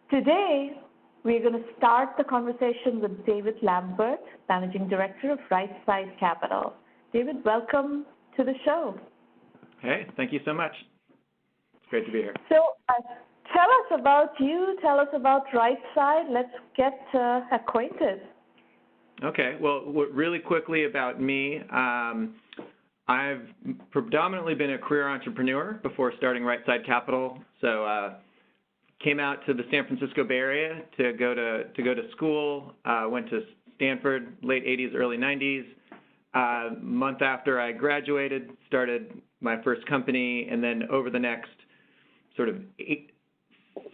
Today, we're going to start the conversation with David Lambert, Managing Director of Right Side Capital. David, welcome to the show. Hey, thank you so much. It's great to be here. So tell us about you. Tell us about Right Side. Let's get acquainted. Okay. Well, really quickly about me. I've predominantly been a career entrepreneur before starting Right Side Capital. So came out to the San Francisco Bay Area to go to school. Went to Stanford, late 80s, early 90s. Month after I graduated, started my first company, and then over the next sort of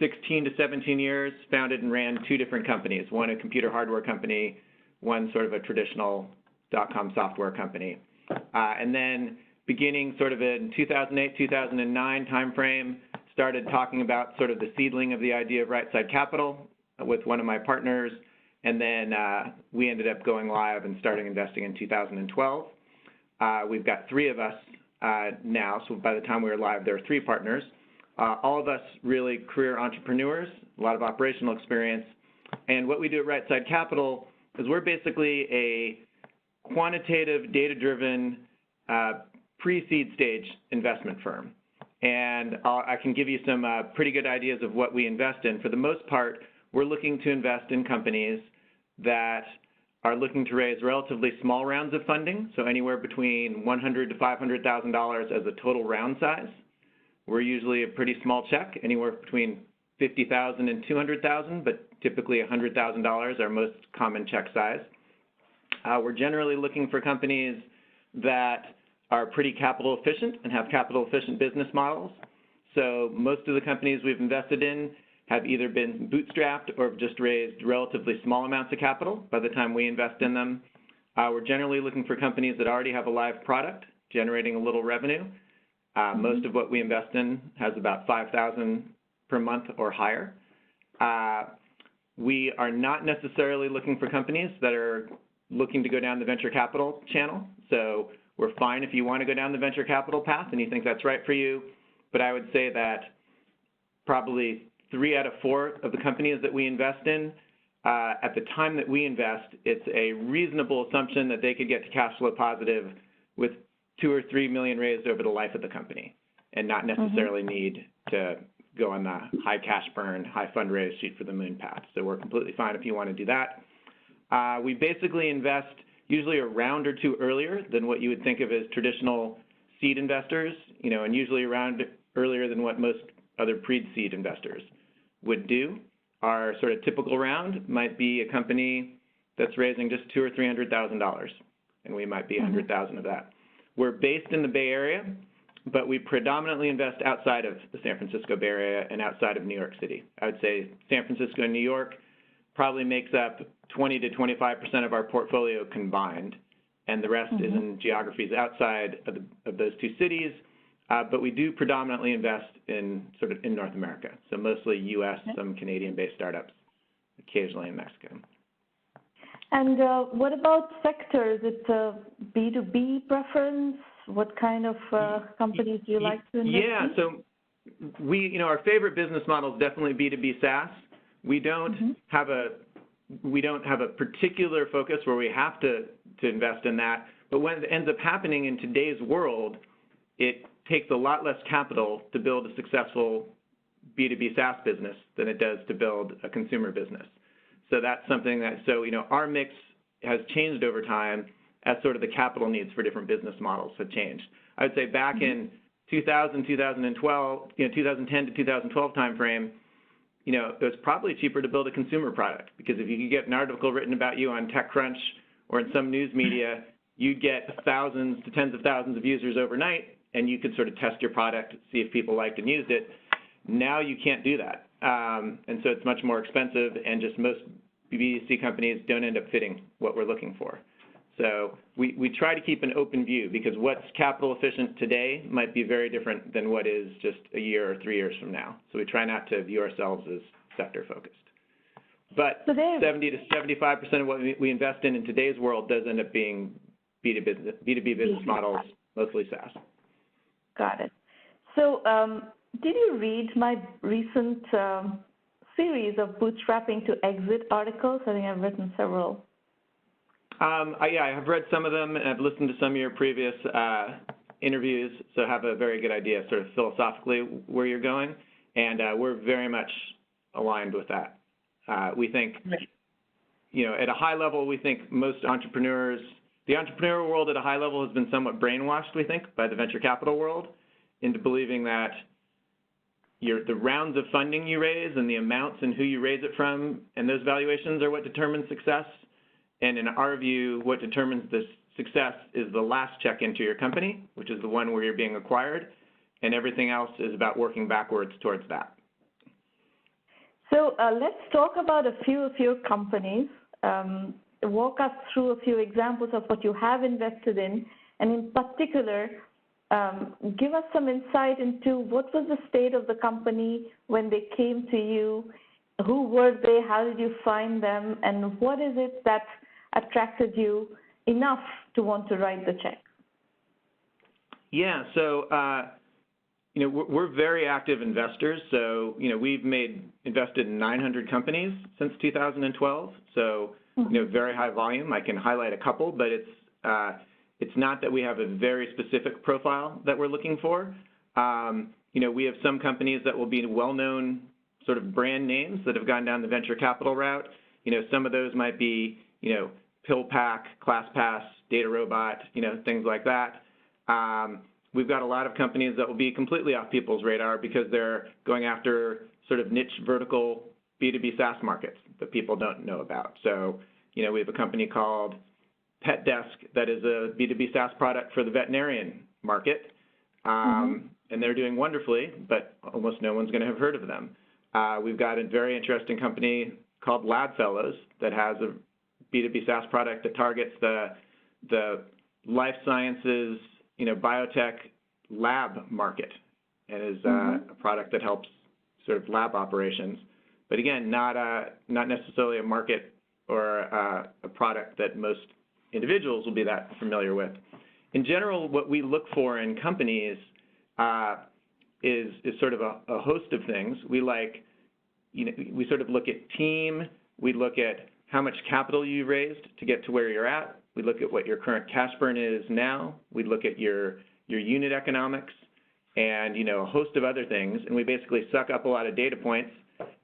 16 to 17 years, founded and ran two different companies, one a computer hardware company, one sort of a traditional .com software company. And then beginning sort of in 2008, 2009 timeframe, started talking about sort of the seedling of the idea of Right Side Capital with one of my partners. And then we ended up going live and starting investing in 2012. We've got three of us now, so by the time we were live, there were three partners. All of us really career entrepreneurs, a lot of operational experience. And what we do at Right Side Capital is we're basically a quantitative, data-driven, pre-seed stage investment firm. And I can give you some pretty good ideas of what we invest in. For the most part, we're looking to invest in companies that are looking to raise relatively small rounds of funding, so anywhere between $100,000 to $500,000 as a total round size. We're usually a pretty small check, anywhere between $50,000 and $200,000, but typically $100,000 our most common check size. We're generally looking for companies that are pretty capital efficient and have capital efficient business models. So most of the companies we've invested in have either been bootstrapped or have just raised relatively small amounts of capital by the time we invest in them. We're generally looking for companies that already have a live product, generating a little revenue. Most of what we invest in has about $5,000 per month or higher. We are not necessarily looking for companies that are looking to go down the venture capital channel. So we're fine if you want to go down the venture capital path and you think that's right for you. But I would say that probably 3 out of 4 of the companies that we invest in, at the time that we invest, it's a reasonable assumption that they could get to cash flow positive with 2 or 3 million raised over the life of the company and not necessarily need to go on the high cash burn, high fundraise, shoot for the moon path. So we're completely fine if you want to do that. We basically invest usually a round or two earlier than what you would think of as traditional seed investors, and usually a round earlier than what most other pre-seed investors would do. Our sort of typical round might be a company that's raising just $200,000 or $300,000, and we might be $100,000 of that. We're based in the Bay Area, but we predominantly invest outside of the San Francisco Bay Area and outside of New York City. I would say San Francisco and New York probably makes up 20 to 25% of our portfolio combined, and the rest is in geographies outside of those two cities. But we do predominantly invest in North America, so mostly U.S., some Canadian-based startups, occasionally in Mexico. And what about sectors? Is it a B2B preference? What kind of companies do you like to invest in? Yeah, so our favorite business model is definitely B2B SaaS. We don't have a particular focus where we have to invest in that, but when it ends up happening in today's world, it takes a lot less capital to build a successful B2B SaaS business than it does to build a consumer business. So that's something that, our mix has changed over time as sort of the capital needs for different business models have changed. I would say back in 2010 to 2012 timeframe, it was probably cheaper to build a consumer product because if you could get an article written about you on TechCrunch or in some news media, you'd get thousands to tens of thousands of users overnight, and you could sort of test your product, see if people liked and used it. Now you can't do that. And so it's much more expensive, and just most B2C companies don't end up fitting what we're looking for. So we try to keep an open view because what's capital efficient today might be very different than what is just a year or 3 years from now. So we try not to view ourselves as sector focused. But 70 to 75% of what we invest in today's world does end up being B2B business models, mostly SaaS. Got it. So did you read my recent series of bootstrapping to exit articles? I think I've written several. Yeah, I have read some of them, and I've listened to some of your previous interviews, so I have a very good idea sort of philosophically where you're going, and we're very much aligned with that. We think, at a high level, we think most entrepreneurs, the entrepreneurial world at a high level has been somewhat brainwashed, we think, by the venture capital world into believing that the rounds of funding you raise and the amounts and who you raise it from and those valuations are what determines success. And in our view, what determines the success is the last check into your company, which is the one where you're being acquired, and everything else is about working backwards towards that. So let's talk about a few of your companies. Walk us through a few examples of what you have invested in, and in particular, give us some insight into what was the state of the company when they came to you, who were they, how did you find them, and what is it that attracted you enough to want to write the check? Yeah, so we're very active investors. So we've invested in 900 companies since 2012. So very high volume. I can highlight a couple, but it's not that we have a very specific profile that we're looking for. We have some companies that will be well-known sort of brand names that have gone down the venture capital route. Some of those might be PillPack, ClassPass, DataRobot, things like that. We've got a lot of companies that will be completely off people's radar because they're going after sort of niche vertical B2B SaaS markets that people don't know about. So, we have a company called Pet Desk that is a B2B SaaS product for the veterinarian market, and they're doing wonderfully, but almost no one's going to have heard of them. We've got a very interesting company called LabFellows that has a B2B SaaS product that targets the life sciences, biotech lab market, and is a product that helps sort of lab operations. But again, not necessarily a market or a product that most individuals will be that familiar with. In general, what we look for in companies is sort of a host of things. We we sort of look at team. We look at how much capital you raised to get to where you're at. We look at what your current cash burn is now. We look at your unit economics and, a host of other things. And we basically suck up a lot of data points,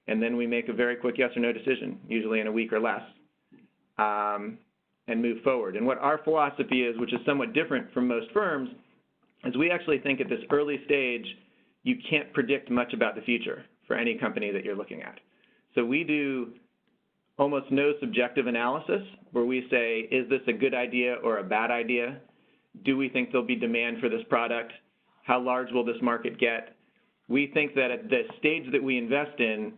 and then we make a very quick yes or no decision, usually in a week or less, and move forward. And what our philosophy is, which is somewhat different from most firms, is we actually think at this early stage, you can't predict much about the future for any company that you're looking at. So we do almost no subjective analysis where we say, is this a good idea or a bad idea? Do we think there'll be demand for this product? How large will this market get? We think that at the stage that we invest in,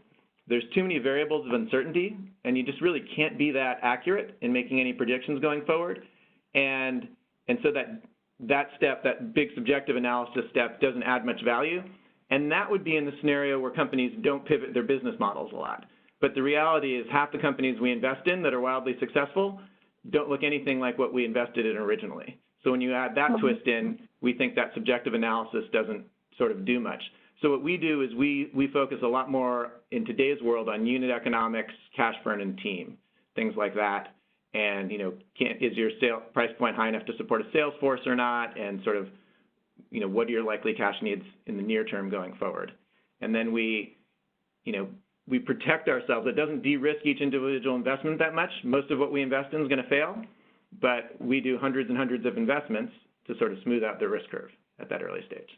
there's too many variables of uncertainty, and you just really can't be that accurate in making any predictions going forward. And so that step, that big subjective analysis step, doesn't add much value. And that would be in the scenario where companies don't pivot their business models a lot. But the reality is half the companies we invest in that are wildly successful don't look anything like what we invested in originally. So when you add that twist in, we think that subjective analysis doesn't sort of do much. So what we do is we focus a lot more in today's world on unit economics, cash burn, and team, things like that. And, is your price point high enough to support a sales force or not? And sort of, what are your likely cash needs in the near term going forward? And then we protect ourselves. It doesn't de-risk each individual investment that much. Most of what we invest in is going to fail, but we do hundreds and hundreds of investments to sort of smooth out the risk curve at that early stage.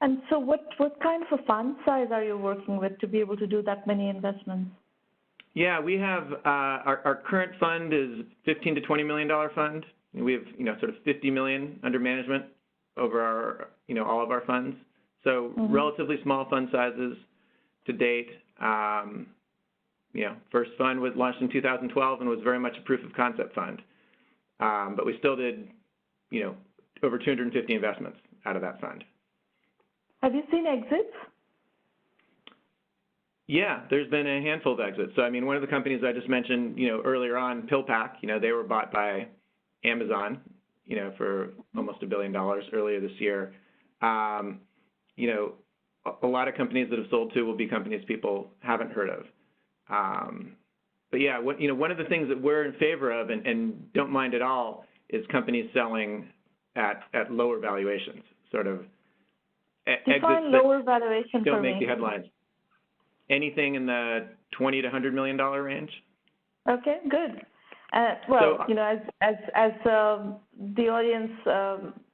And so what kind of a fund size are you working with to be able to do that many investments? Yeah, we have our current fund is $15 to $20 million fund. We have sort of $50 million under management over our all of our funds. So relatively small fund sizes to date. First fund was launched in 2012 and was very much a proof of concept fund. But we still did over 250 investments out of that fund. Have you seen exits? Yeah, there's been a handful of exits. So, one of the companies I just mentioned, earlier on, PillPack, they were bought by Amazon, for almost $1 billion earlier this year. A lot of companies that have sold to will be companies people haven't heard of. But yeah, one of the things that we're in favor of and don't mind at all is companies selling at lower valuations, sort of Define lower valuation don't for make me. the headlines. Anything in the $20 to $100 million range. Okay, good. Well, as the audience,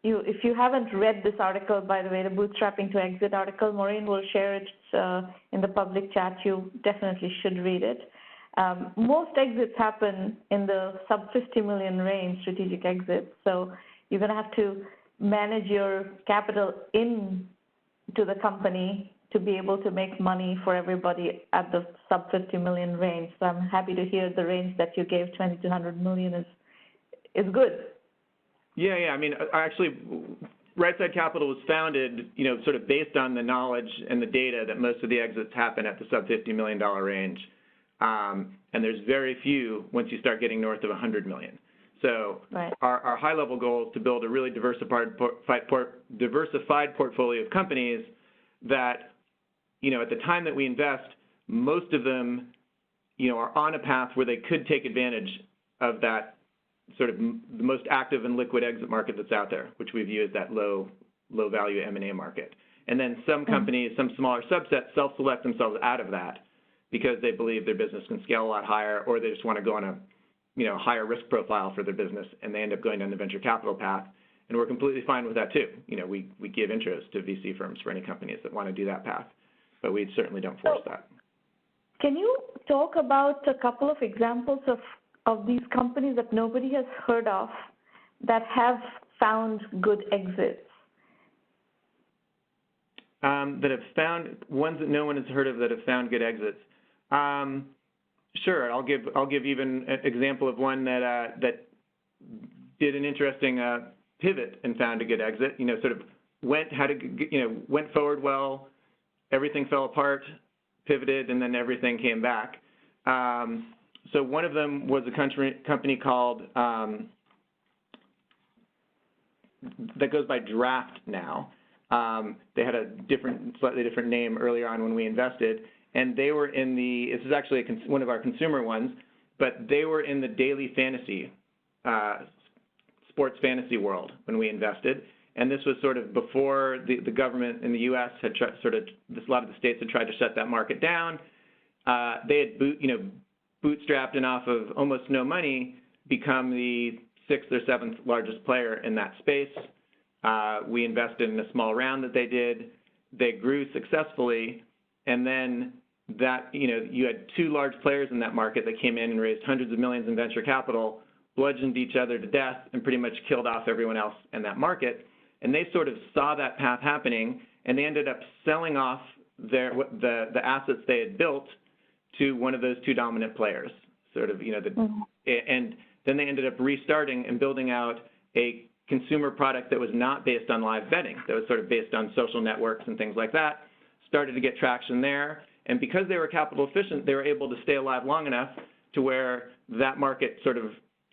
if you haven't read this article, by the way, the Bootstrapping to Exit article, Maureen will share it in the public chat. You definitely should read it. Most exits happen in the sub 50 million range, strategic exits. So you're going to have to manage your capital into the company to be able to make money for everybody at the sub 50 million range. So I'm happy to hear the range that you gave, 20 to 100 million, is good. Yeah. I mean, actually, Rightside Capital was founded, sort of based on the knowledge and the data that most of the exits happen at the sub $50 million range. And there's very few once you start getting north of 100 million. So right. Our high-level goal is to build a really diversified portfolio of companies that, at the time that we invest, most of them, are on a path where they could take advantage of that sort of the most active and liquid exit market that's out there, which we view as that low value M&A market. And then some companies, some smaller subsets, self-select themselves out of that because they believe their business can scale a lot higher, or they just want to go on a higher risk profile for their business, and they end up going down the venture capital path. And we're completely fine with that too. We give intros to VC firms for any companies that want to do that path, but we certainly don't force that. Can you talk about a couple of examples of these companies that nobody has heard of that have found good exits? That have found ones that no one has heard of that have found good exits. Sure, I'll give even an example of one that did an interesting pivot and found a good exit. Sort of went forward well, everything fell apart, pivoted, and then everything came back. So one of them was a company called that goes by Draft now. They had a slightly different name earlier on when we invested. And they were this is actually one of our consumer ones, but they were in the daily fantasy, sports fantasy world when we invested. And this was sort of before the government in the U.S. had a lot of the states had tried to shut that market down. They had bootstrapped and off of almost no money become the 6th or 7th largest player in that space. We invested in a small round that they did. They grew successfully. And then you had two large players in that market that came in and raised hundreds of millions in venture capital, bludgeoned each other to death, and pretty much killed off everyone else in that market. And they sort of saw that path happening, and they ended up selling off the assets they had built to one of those two dominant players. And then they ended up restarting and building out a consumer product that was not based on live betting, that was sort of based on social networks and things like that. Started to get traction there, and because they were capital efficient, they were able to stay alive long enough to where that market sort of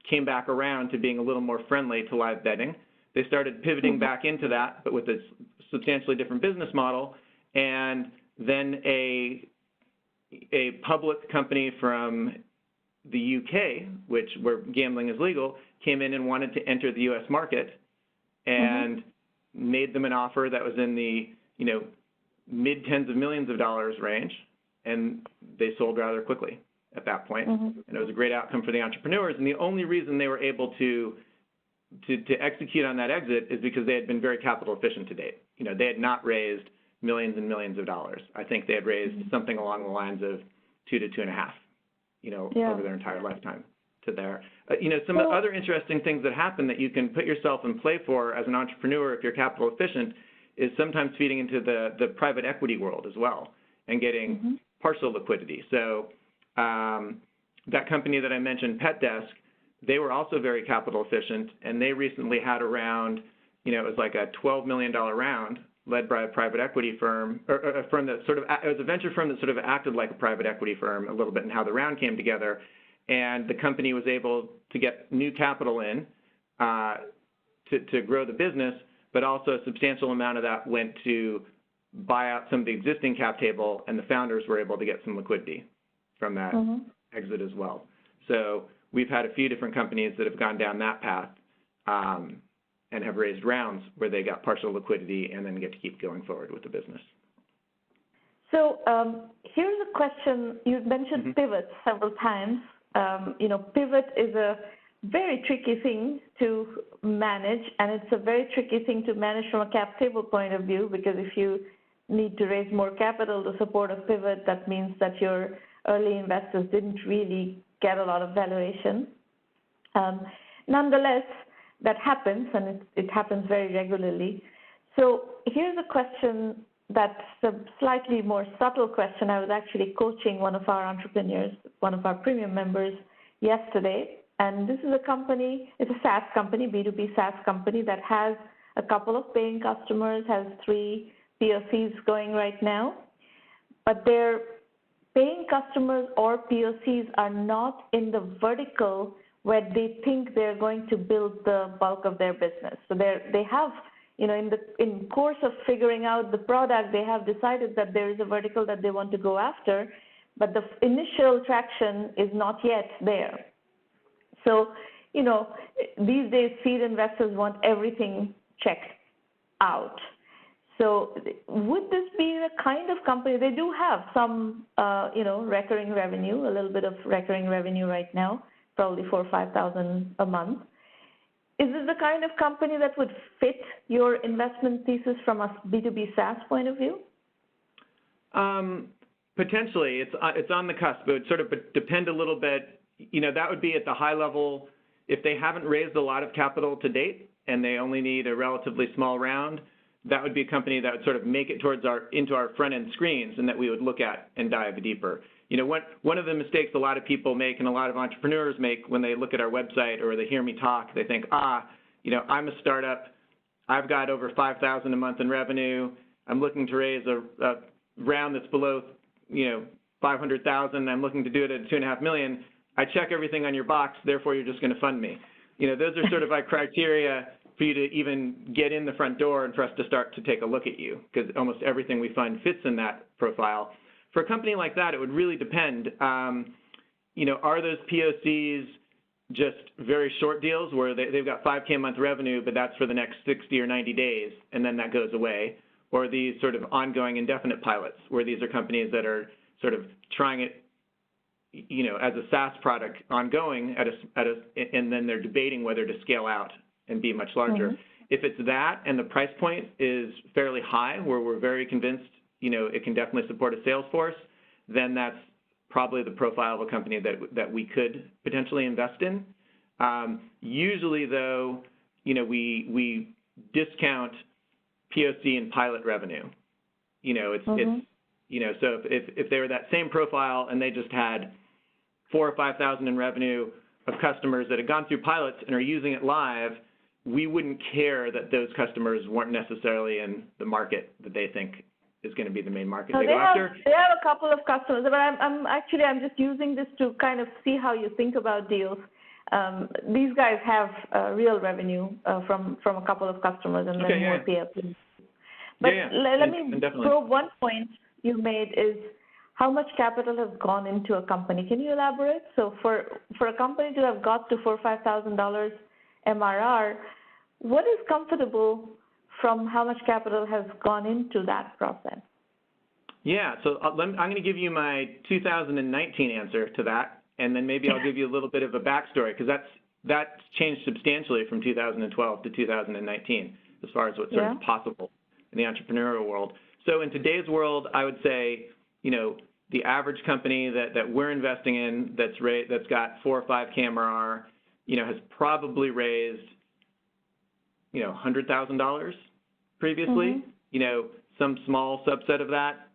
came back around to being a little more friendly to live betting. They started pivoting back into that, but with a substantially different business model, and then a public company from the UK, where gambling is legal, came in and wanted to enter the US market and made them an offer that was in the, mid-tens of millions of dollars range, and they sold rather quickly at that point. And it was a great outcome for the entrepreneurs, and the only reason they were able to execute on that exit is because they had been very capital efficient to date. They had not raised millions and millions of dollars. I think they had raised something along the lines of 2 to 2.5, over their entire lifetime to there. Some other interesting things that happen that you can put yourself in play for as an entrepreneur if you're capital efficient is sometimes feeding into the private equity world as well and getting partial liquidity. So that company that I mentioned, PetDesk, they were also very capital efficient, and they recently had a round, it was like a $12 million round led by a private equity firm, or a firm that it was a venture firm that sort of acted like a private equity firm a little bit in how the round came together. And the company was able to get new capital in to grow the business, but also a substantial amount of that went to buy out some of the existing cap table, and the founders were able to get some liquidity from that exit as well. So we've had a few different companies that have gone down that path and have raised rounds where they got partial liquidity and then get to keep going forward with the business. So here's a question. You mentioned pivot several times. Pivot is a very tricky thing to manage, and it's a very tricky thing to manage from a cap table point of view, because if you need to raise more capital to support a pivot, that means that your early investors didn't really get a lot of valuation. Nonetheless, that happens, and it happens very regularly. So here's a question that's a slightly more subtle question. I was actually coaching one of our entrepreneurs, one of our premium members, yesterday. And this is a company, it's a SaaS company, B2B SaaS company that has a couple of paying customers, has 3 POCs going right now. But their paying customers or POCs are not in the vertical where they think they're going to build the bulk of their business. So they have, in course of figuring out the product, they have decided that there is a vertical that they want to go after, but the initial traction is not yet there. So, these days seed investors want everything checked out. So would this be the kind of company, they do have some, recurring revenue, a little bit of recurring revenue right now, probably $4,000 or $5,000 a month. Is this the kind of company that would fit your investment thesis from a B2B SaaS point of view? Potentially. It's on the cusp. It would sort of depend a little bit. That would be at the high level. If they haven't raised a lot of capital to date and they only need a relatively small round, that would be a company that would sort of make it into our front-end screens and that we would look at and dive deeper. One of the mistakes a lot of people make and a lot of entrepreneurs make when they look at our website or they hear me talk, they think, I'm a startup. I've got over $5,000 a month in revenue. I'm looking to raise a round that's below, $500,000. I'm looking to do it at $2.5 million. I check everything on your box, therefore you're just going to fund me. Those are sort of like criteria for you to even get in the front door and for us to start to take a look at you, because almost everything we fund fits in that profile. For a company like that, it would really depend. Are those POCs just very short deals where they've got $5K a month revenue, but that's for the next 60 or 90 days, and then that goes away? Or are these sort of ongoing indefinite pilots where these are companies that are sort of trying it, as a SaaS product ongoing and then they're debating whether to scale out and be much larger. If it's that and the price point is fairly high, where we're very convinced, it can definitely support a sales force, then that's probably the profile of a company that we could potentially invest in. Usually, though, we discount POC and pilot revenue. So if they were that same profile and they just had $4,000 or $5,000 in revenue of customers that had gone through pilots and are using it live, we wouldn't care that those customers weren't necessarily in the market that they think is going to be the main market they go after. They have a couple of customers, but I'm just using this to kind of see how you think about deals. These guys have real revenue from a couple of customers and then more PLCs. But let me probe one point you made is how much capital has gone into a company. Can you elaborate? So for a company to have got to $4,000 or $5,000 MRR, what is comfortable from how much capital has gone into that process? Yeah, so I'm going to give you my 2019 answer to that, and then maybe I'll give you a little bit of a backstory, because that's changed substantially from 2012 to 2019 as far as what's sort of possible in the entrepreneurial world. So in today's world, I would say, the average company that we're investing in that's got 4 or 5 MRR, has probably raised, $100,000 previously. Some small subset of that,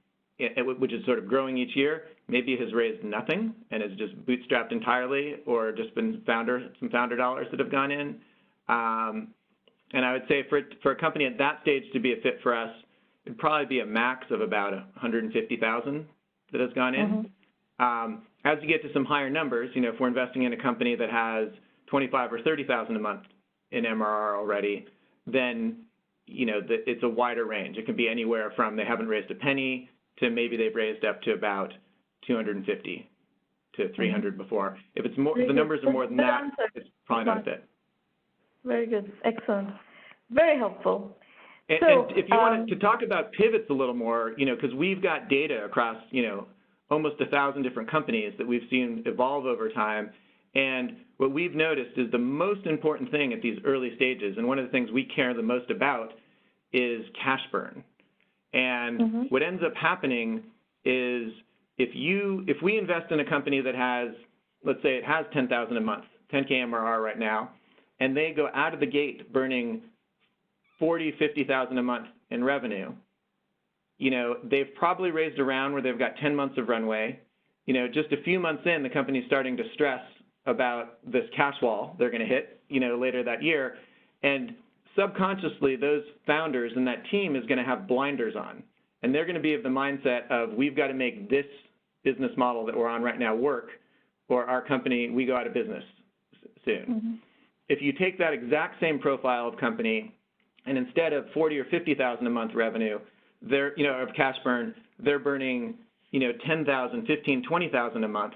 which is sort of growing each year, maybe has raised nothing and has just bootstrapped entirely, or just been some founder dollars that have gone in. And I would say for a company at that stage to be a fit for us, it'd probably be a max of about $150,000 that has gone in. As you get to some higher numbers, if we're investing in a company that has $25,000 or $30,000 a month in MRR already, then it's a wider range. It can be anywhere from they haven't raised a penny to maybe they've raised up to about $250,000 to 300 before. If it's more, Very the numbers are more than good that, answer. it's probably not a fit. Very good. Excellent. Very helpful. And if you wanted to talk about pivots a little more, because we've got data across, almost 1,000 different companies that we've seen evolve over time. And what we've noticed is the most important thing at these early stages, and one of the things we care the most about, is cash burn. And what ends up happening is if we invest in a company that has, let's say it has 10,000 a month, 10K MRR right now, and they go out of the gate burning 40, 50,000 a month in revenue, they've probably raised a round where they've got 10 months of runway. Just a few months in, the company's starting to stress about this cash wall they're going to hit, later that year. And subconsciously, those founders and that team is going to have blinders on. And they're going to be of the mindset of, we've got to make this business model that we're on right now work, or our company, we go out of business soon. If you take that exact same profile of company, and instead of 40 or 50,000 a month revenue, they're, of cash burn, they're burning, 10,000, 15, 20,000 a month.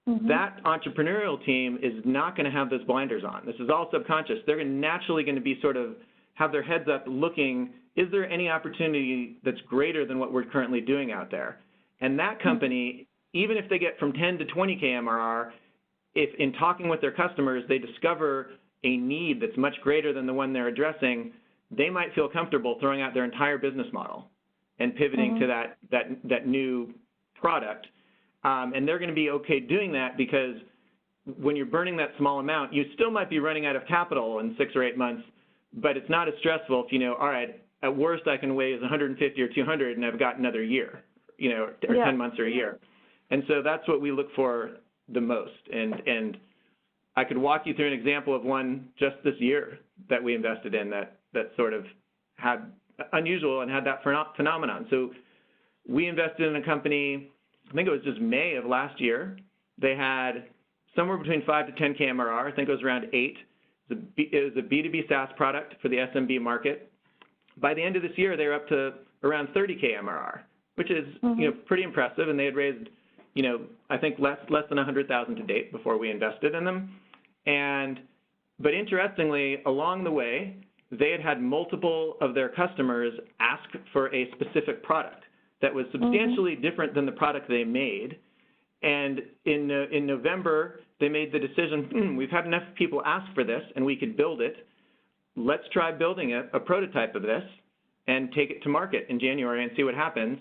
That entrepreneurial team is not going to have those blinders on. This is all subconscious. They're naturally going to be sort of have their heads up looking, is there any opportunity that's greater than what we're currently doing out there? And that company, even if they get from 10 to 20K MRR, if in talking with their customers, they discover a need that's much greater than the one they're addressing, they might feel comfortable throwing out their entire business model and pivoting to that new product. And they're going to be okay doing that because when you're burning that small amount, you still might be running out of capital in 6 or 8 months, but it's not as stressful if all right, at worst I can raise 150 or 200 and I've got another year, or 10 months or a year. And so that's what we look for the most. And I could walk you through an example of one just this year that we invested in that sort of had unusual and had that phenomenon. So we invested in a company, I think it was just May of last year. They had somewhere between 5 to 10K MRR. I think it was around 8. It was a B2B SaaS product for the SMB market. By the end of this year, they were up to around 30K MRR, which is pretty impressive. And they had raised, I think less than 100,000 to date before we invested in them. But interestingly, along the way, they had multiple of their customers ask for a specific product that was substantially different than the product they made. And in November, they made the decision, we've had enough people ask for this and we could build it. Let's try building a prototype of this and take it to market in January and see what happens.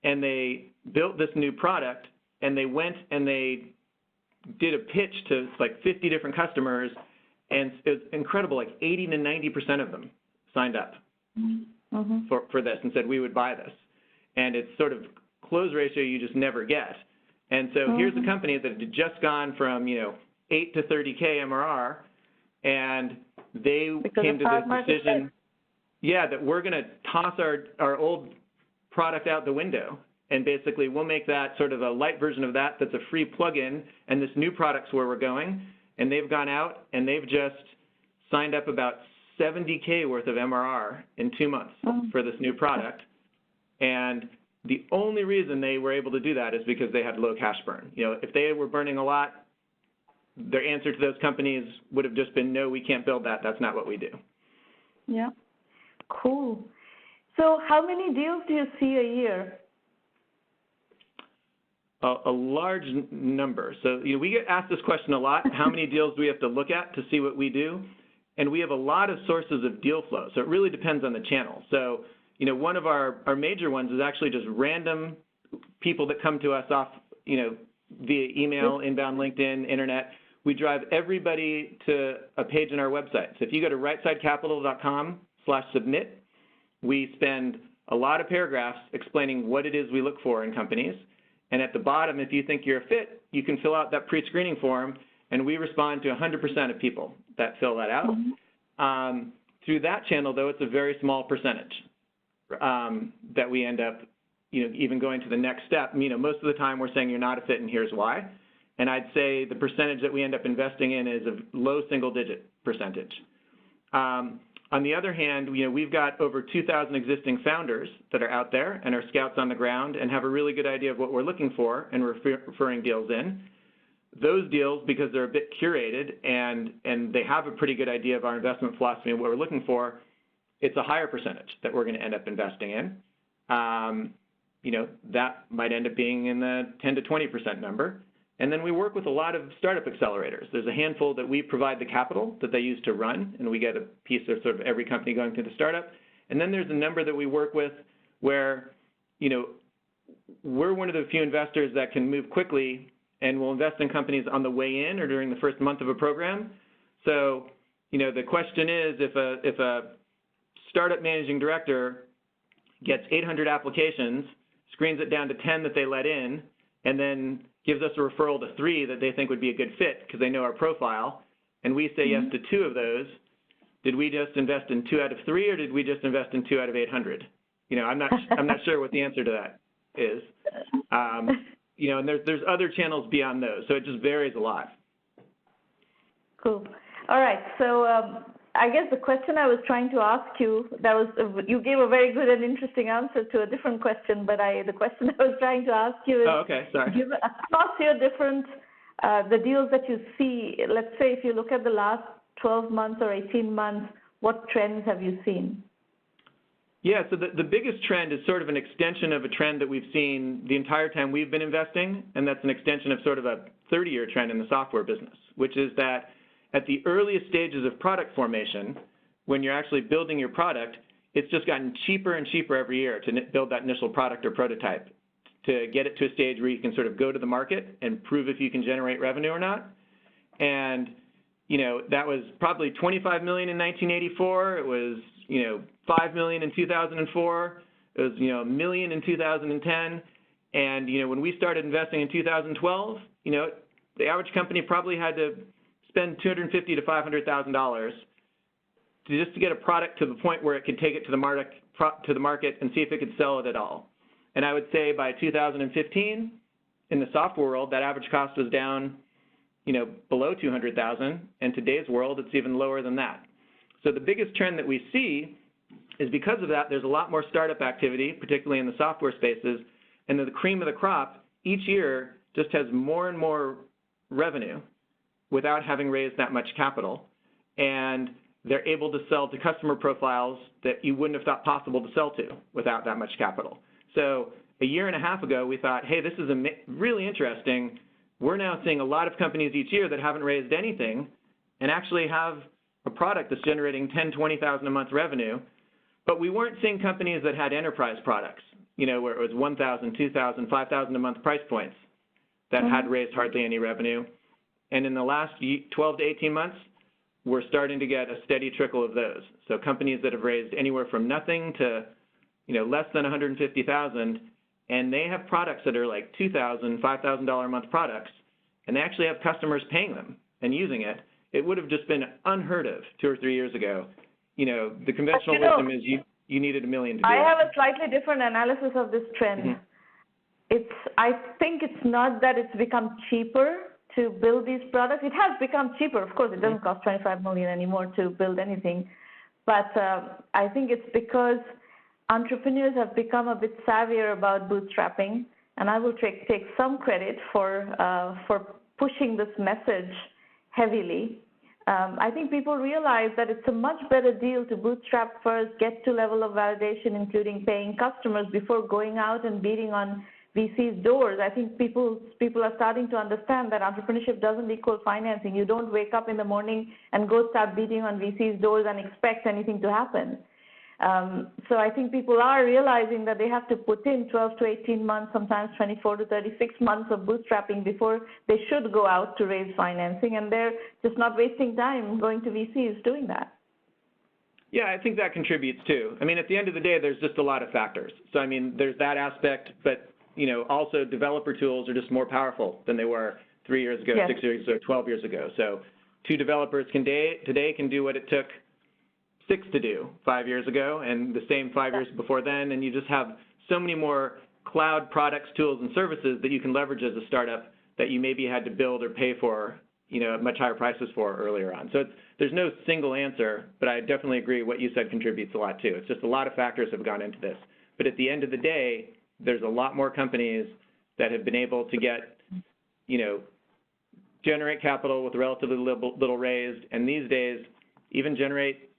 And they built this new product, and they went and they did a pitch to like 50 different customers, and it was incredible, like 80 to 90% of them signed up for this and said we would buy this. And it's sort of close ratio you just never get. And so here's a company that had just gone from 8 to 30K MRR, and they came to this decision, that we're going to toss our old product out the window, and basically we'll make that sort of a light version of that that's a free plug-in, and this new product's where we're going. And they've gone out and they've just signed up about 70K worth of MRR in 2 months for this new product. And the only reason they were able to do that is because they had low cash burn. If they were burning a lot, their answer to those companies would have just been, no, we can't build that. That's not what we do. Yeah. Cool. So how many deals do you see a year? A large number. So we get asked this question a lot. How many deals do we have to look at to see what we do? And we have a lot of sources of deal flow. So it really depends on the channel. So one of our major ones is actually just random people that come to us off via email, inbound, LinkedIn, internet. We drive everybody to a page on our website. So if you go to rightsidecapital.com/submit, we spend a lot of paragraphs explaining what it is we look for in companies. And at the bottom, if you think you're a fit, you can fill out that pre-screening form, and we respond to 100% of people that fill that out. Through that channel, though, it's a very small percentage that we end up, even going to the next step. Most of the time we're saying you're not a fit, and here's why. And I'd say the percentage that we end up investing in is a low single-digit percentage. On the other hand, we've got over 2,000 existing founders that are out there and are scouts on the ground and have a really good idea of what we're looking for and referring deals in. those deals, because they're a bit curated and they have a pretty good idea of our investment philosophy and what we're looking for, it's a higher percentage that we're going to end up investing in. That might end up being in the 10 to 20% number. And then we work with a lot of startup accelerators. There's a handful that we provide the capital that they use to run, and we get a piece of sort of every company going through the startup. And then there's a number that we work with where, we're one of the few investors that can move quickly and will invest in companies on the way in or during the first month of a program. So, the question is, if a startup managing director gets 800 applications, screens it down to 10 that they let in, and then gives us a referral to 3 that they think would be a good fit because they know our profile, and we say yes to 2 of those, did we just invest in 2 out of 3, or did we just invest in 2 out of 800? I'm not sure what the answer to that is. And there's other channels beyond those, so it just varies a lot. Cool. All right. So I guess the question I was trying to ask you, you gave a very good and interesting answer to a different question, but the question I was trying to ask you is, across your different, the deals that you see, let's say if you look at the last 12 months or 18 months, what trends have you seen? Yeah, so the biggest trend is sort of an extension of a trend that we've seen the entire time we've been investing, and that's an extension of sort of a 30-year trend in the software business, which is that at the earliest stages of product formation, when you're actually building your product, it's just gotten cheaper and cheaper every year to build that initial product or prototype, to get it to a stage where you can sort of go to the market and prove if you can generate revenue or not. And, that was probably $25 million in 1984. It was, $5 million in 2004. It was, $1 million in 2010. And, when we started investing in 2012, the average company probably had to spend $250,000 to $500,000 just to get a product to the point where it could take it to the market and see if it could sell it at all. And I would say by 2015, in the software world, that average cost was down, below $200,000. In today's world, it's even lower than that. So the biggest trend that we see is because of that, there's a lot more startup activity, particularly in the software spaces, and the cream of the crop each year just has more and more revenue without having raised that much capital, and they're able to sell to customer profiles that you wouldn't have thought possible to sell to without that much capital. So a year and a half ago, we thought, hey, this is really interesting. We're now seeing a lot of companies each year that haven't raised anything and actually have a product that's generating $10,000, $20,000 a month revenue, but we weren't seeing companies that had enterprise products, where it was $1,000, $2,000, $5,000 a month price points that had raised hardly any revenue. And in the last 12 to 18 months, we're starting to get a steady trickle of those. So companies that have raised anywhere from nothing to, less than $150,000, and they have products that are like $2,000, $5,000 a month products, and they actually have customers paying them and using it. It would have just been unheard of 2 or 3 years ago. The conventional wisdom is you needed $1 million to do it. I have a slightly different analysis of this trend. I think it's not that it's become cheaper to build these products. It has become cheaper. Of course, it doesn't cost $25 million anymore to build anything. But I think it's because entrepreneurs have become a bit savvier about bootstrapping, and I will take some credit for pushing this message heavily. I think people realize that it's a much better deal to bootstrap first, get to level of validation, including paying customers, before going out and beating on VC's doors. I think people are starting to understand that entrepreneurship doesn't equal financing. You don't wake up in the morning and go start beating on VC's doors and expect anything to happen. So I think people are realizing that they have to put in 12 to 18 months, sometimes 24 to 36 months of bootstrapping before they should go out to raise financing, and they're just not wasting time going to VCs doing that. Yeah, I think that contributes too. I mean, at the end of the day, there's just a lot of factors. So, I mean, there's that aspect, but, also developer tools are just more powerful than they were 3 years ago, 6 years ago, 12 years ago. So 2 developers today can do what it took 6 to do 5 years ago, and the same 5 years before then, and you just have so many more cloud products, tools, and services that you can leverage as a startup that you maybe had to build or pay for, at much higher prices for earlier on. So there's no single answer, but I definitely agree what you said contributes a lot too. It's just a lot of factors have gone into this. But at the end of the day, there's a lot more companies that have been able to get, generate capital with relatively little raised, and these days even generate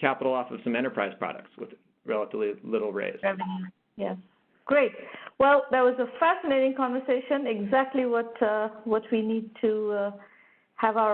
capital off of some enterprise products with relatively little raised. Revenue. Yes. Great. Well, that was a fascinating conversation, exactly what we need to have our